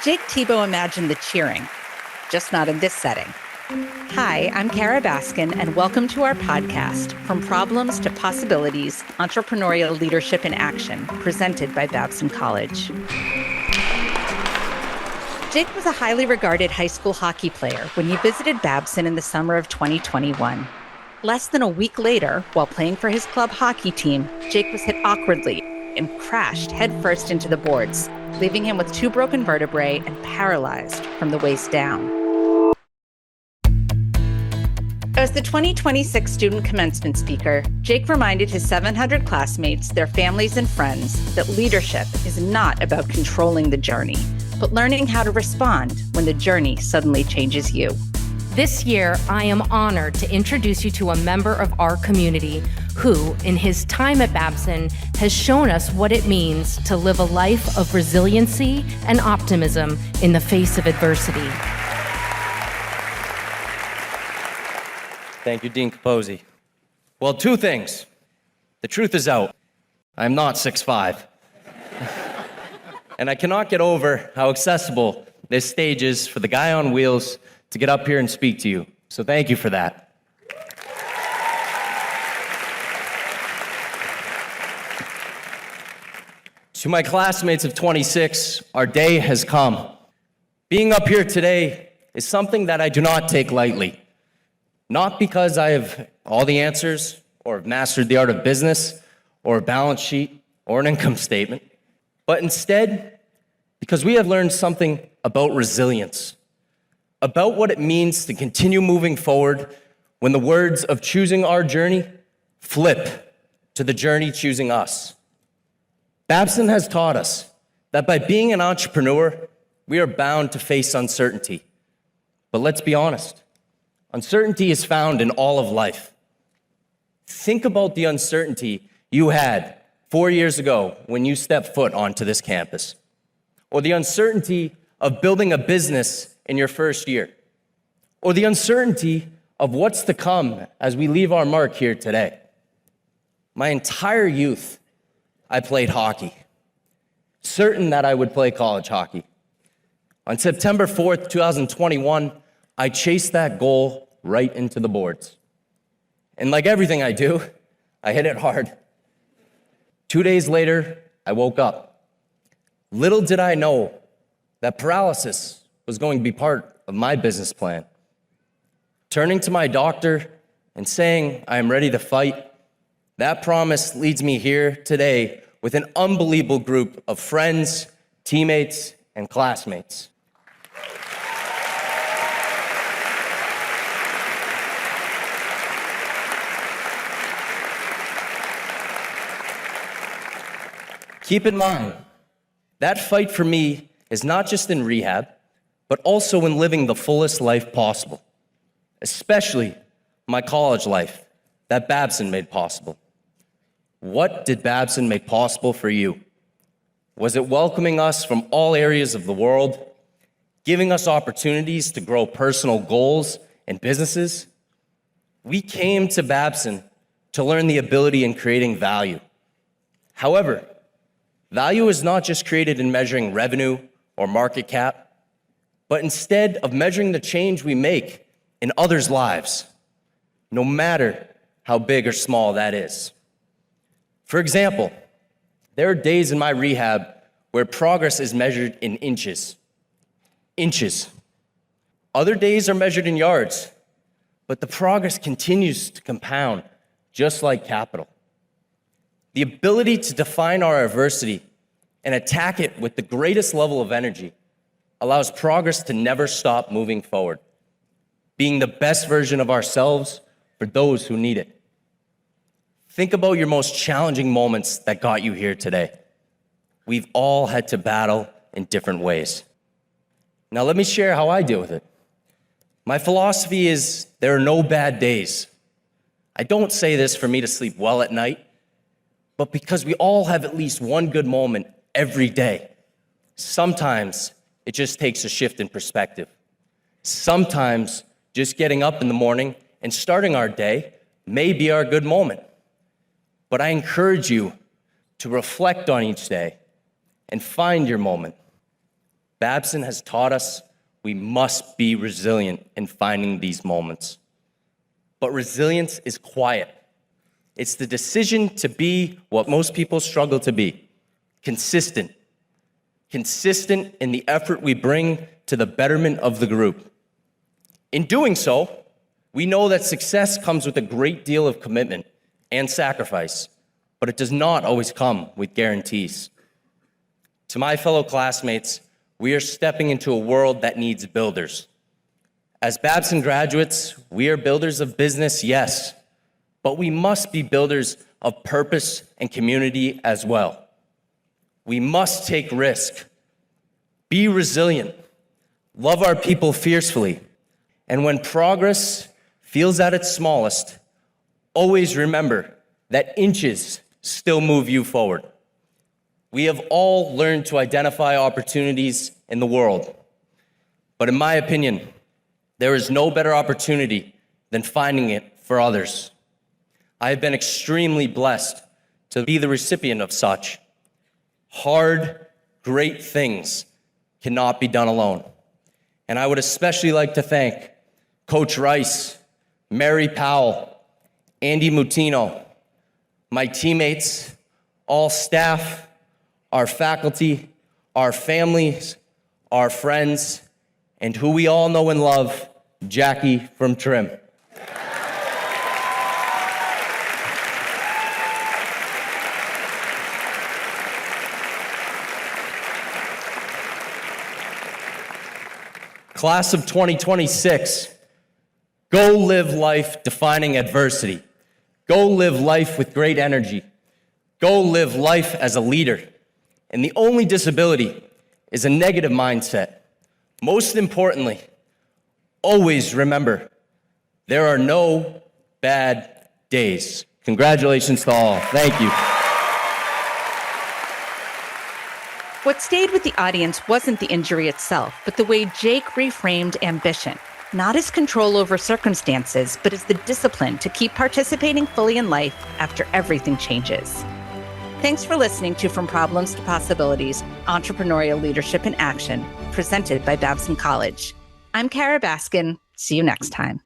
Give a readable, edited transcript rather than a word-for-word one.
Jake Thibeault imagined the cheering, just not in this setting. Hi, I'm Kara Baskin, and welcome to our podcast, From Problems to Possibilities, Entrepreneurial Leadership in Action, presented by Babson College. Jake was a highly regarded high school hockey player when he visited Babson in the summer of 2021. Less than a week later, while playing for his club hockey team, Jake was hit awkwardly and crashed headfirst into the boards, leaving him with 2 broken vertebrae and paralyzed from the waist down. As the 2026 student commencement speaker, Jake reminded his 700 classmates, their families, and friends that leadership is not about controlling the journey, but learning how to respond when the journey suddenly changes you. This year, I am honored to introduce you to a member of our community who, in his time at Babson, has shown us what it means to live a life of resiliency and optimism in the face of adversity. Thank you, Dean Capozzi. Well, 2 things. The truth is out. I'm not 6'5". And I cannot get over how accessible this stage is for the guy on wheels to get up here and speak to you. So thank you for that. To my classmates of 26, our day has come. Being up here today is something that I do not take lightly. Not because I have all the answers, or have mastered the art of business, or a balance sheet, or an income statement, but instead because we have learned something about resilience, about what it means to continue moving forward when the words of choosing our journey flip to the journey choosing us. Babson has taught us that by being an entrepreneur, we are bound to face uncertainty. But let's be honest, uncertainty is found in all of life. Think about the uncertainty you had 4 years ago when you stepped foot onto this campus, or the uncertainty of building a business in your first year, or the uncertainty of what's to come as we leave our mark here today. My entire youth, I played hockey, certain that I would play college hockey. On September 4th, 2021, I chased that goal right into the boards. And like everything I do, I hit it hard. 2 days later, I woke up. Little did I know that paralysis was going to be part of my business plan. Turning to my doctor and saying I am ready to fight, that promise leads me here today with an unbelievable group of friends, teammates, and classmates. Keep in mind, that fight for me is not just in rehab, but also in living the fullest life possible, especially my college life that Babson made possible. What did Babson make possible for you? Was it welcoming us from all areas of the world, giving us opportunities to grow personal goals and businesses? We came to Babson to learn the ability in creating value. However, value is not just created in measuring revenue or market cap, but instead of measuring the change we make in others' lives, no matter how big or small that is. For example, there are days in my rehab where progress is measured in inches. Inches. Other days are measured in yards, but the progress continues to compound, just like capital. The ability to define our adversity and attack it with the greatest level of energy allows progress to never stop moving forward, being the best version of ourselves for those who need it. Think about your most challenging moments that got you here today. We've all had to battle in different ways. Now let me share how I deal with it. My philosophy is there are no bad days. I don't say this for me to sleep well at night, but because we all have at least one good moment every day. Sometimes it just takes a shift in perspective. Sometimes just getting up in the morning and starting our day may be our good moment. But I encourage you to reflect on each day and find your moment. Babson has taught us we must be resilient in finding these moments. But resilience is quiet. It's the decision to be what most people struggle to be, consistent. Consistent in the effort we bring to the betterment of the group. In doing so, we know that success comes with a great deal of commitment and sacrifice, but it does not always come with guarantees. To my fellow classmates, we are stepping into a world that needs builders. As Babson graduates, we are builders of business, yes, but we must be builders of purpose and community as well. We must take risk, be resilient, love our people fiercely, and when progress feels at its smallest, always remember that inches still move you forward. We have all learned to identify opportunities in the world, but in my opinion, there is no better opportunity than finding it for others. I have been extremely blessed to be the recipient of such. Hard, great things cannot be done alone. And I would especially like to thank Coach Rice, Mary Powell, Andy Mutino, my teammates, all staff, our faculty, our families, our friends, and who we all know and love, Jackie from Trim. Class of 2026, go live life defying adversity. Go live life with great energy. Go live life as a leader. And the only disability is a negative mindset. Most importantly, always remember, there are no bad days. Congratulations to all. Thank you. What stayed with the audience wasn't the injury itself, but the way Jake reframed ambition. Not as control over circumstances, but as the discipline to keep participating fully in life after everything changes. Thanks for listening to From Problems to Possibilities, Entrepreneurial Leadership in Action, presented by Babson College. I'm Kara Baskin. See you next time.